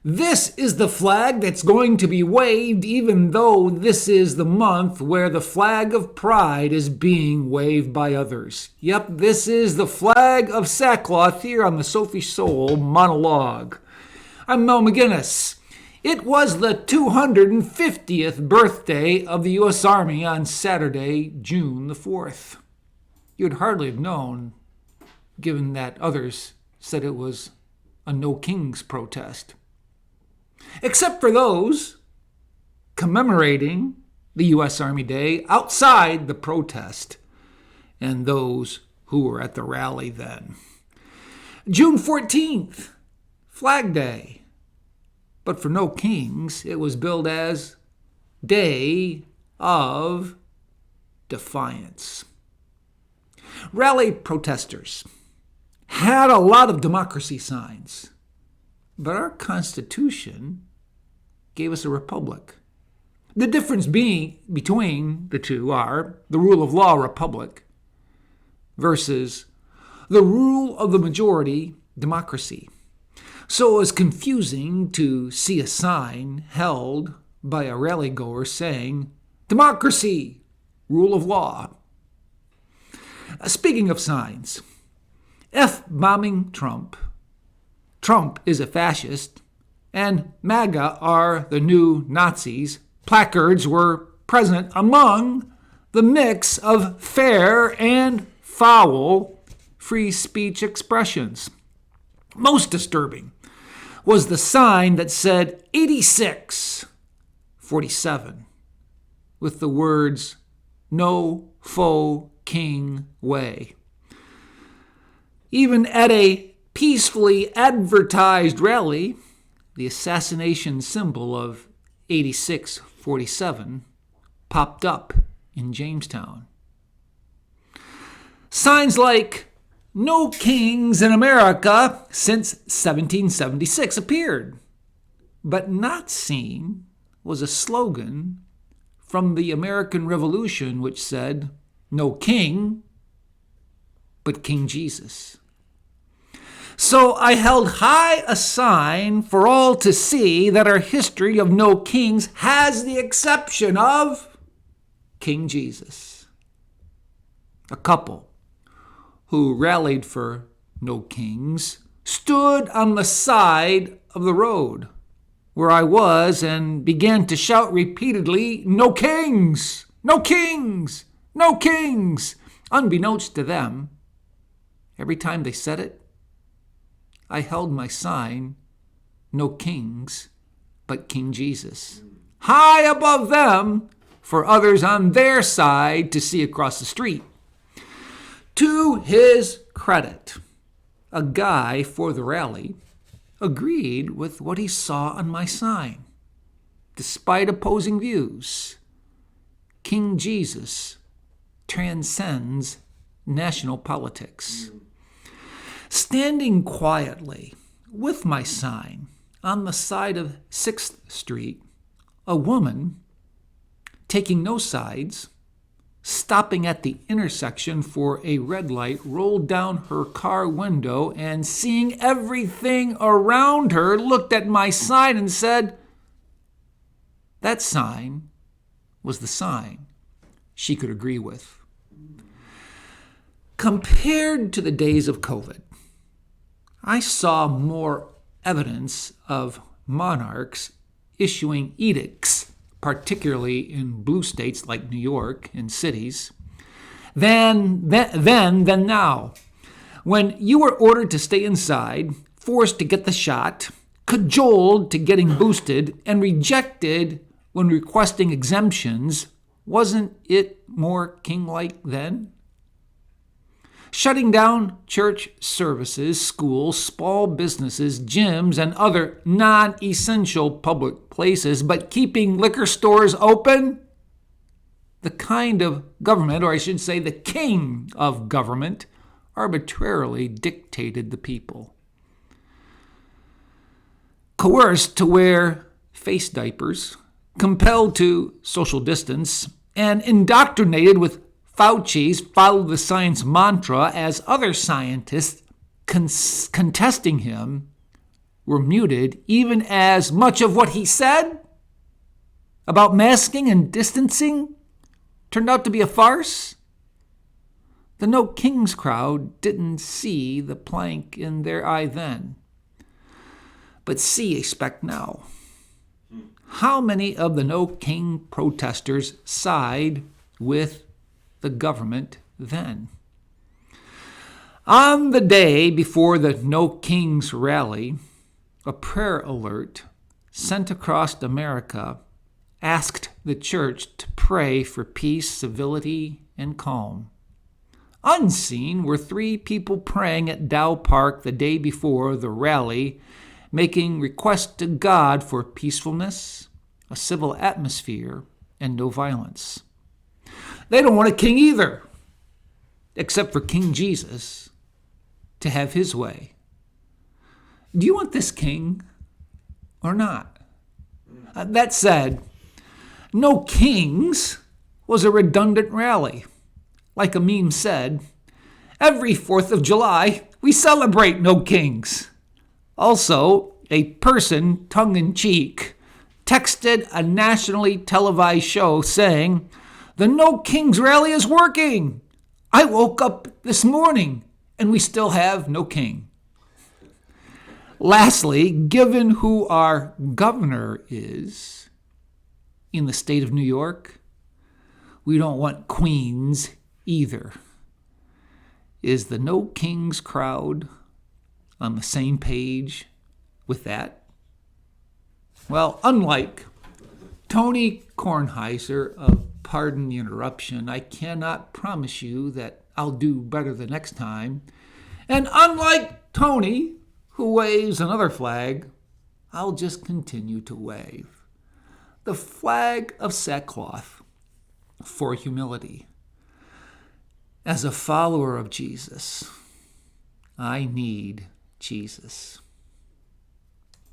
This is the flag that's going to be waved, even though this is the month where the flag of pride is being waved by others. Yep, this is the flag of sackcloth here on the Sophie Scholl Monologue. I'm Mel McGinnis. It was the 250th birthday of the U.S. Army on Saturday, June the 4th. You'd hardly have known, given that others said it was a No Kings protest. Except for those commemorating the U.S. Army Day outside the protest and those who were at the rally then. June 14th, Flag Day. But for No Kings, it was billed as Day of Defiance. Rally protesters had a lot of democracy signs. But our Constitution gave us a republic. The difference between the two are the rule of law republic versus the rule of the majority democracy. So it was confusing to see a sign held by a rallygoer saying, democracy, rule of law. Speaking of signs, F-bombing Trump. Trump is a fascist, and MAGA are the new Nazis. Placards were present among the mix of fair and foul free speech expressions. Most disturbing was the sign that said 86-47 with the words, "No faux king way." Even at a peacefully advertised rally, the assassination symbol of 86-47 popped up in Jamestown. Signs like "No Kings in America since 1776" appeared, but not seen was a slogan from the American Revolution which said, "No king, but King Jesus." So I held high a sign for all to see that our history of no kings has the exception of King Jesus. A couple who rallied for no kings stood on the side of the road where I was and began to shout repeatedly, "No kings! No kings! No kings!" Unbeknownst to them, every time they said it, I held my sign, "No kings, but King Jesus," high above them for others on their side to see across the street. To his credit, a guy for the rally agreed with what he saw on my sign. Despite opposing views, King Jesus transcends national politics. Standing quietly with my sign on the side of 6th Street, a woman, taking no sides, stopping at the intersection for a red light, rolled down her car window and, seeing everything around her, looked at my sign and said, that sign was the sign she could agree with. Compared to the days of COVID, I saw more evidence of monarchs issuing edicts, particularly in blue states like New York and cities, than now. When you were ordered to stay inside, forced to get the shot, cajoled to getting boosted, and rejected when requesting exemptions, wasn't it more king-like then? Shutting down church services, schools, small businesses, gyms, and other non-essential public places, but keeping liquor stores open? The kind of government, or I should say the king of government, arbitrarily dictated the people. Coerced to wear face diapers, compelled to social distance, and indoctrinated with Fauci's follow the science mantra as other scientists contesting him were muted, even as much of what he said about masking and distancing turned out to be a farce? The No Kings crowd didn't see the plank in their eye then, but see a speck now. How many of the No King protesters side with the government then? On the day before the No Kings rally, a prayer alert sent across America asked the church to pray for peace, civility, and calm. Unseen were 3 people praying at Dow Park the day before the rally, making requests to God for peacefulness, a civil atmosphere, and no violence. They don't want a king either, except for King Jesus to have his way. Do you want this king or not? That said, No Kings was a redundant rally. Like a meme said, every 4th of July, we celebrate No Kings. Also, a person, tongue-in-cheek, texted a nationally televised show saying, "The No Kings rally is working. I woke up this morning and we still have no king." Lastly, given who our governor is in the state of New York, we don't want queens either. Is the No Kings crowd on the same page with that? Well, unlike Tony Kornheiser, pardon the interruption, I cannot promise you that I'll do better the next time. And unlike Tony, who waves another flag, I'll just continue to wave the flag of sackcloth for humility. As a follower of Jesus, I need Jesus.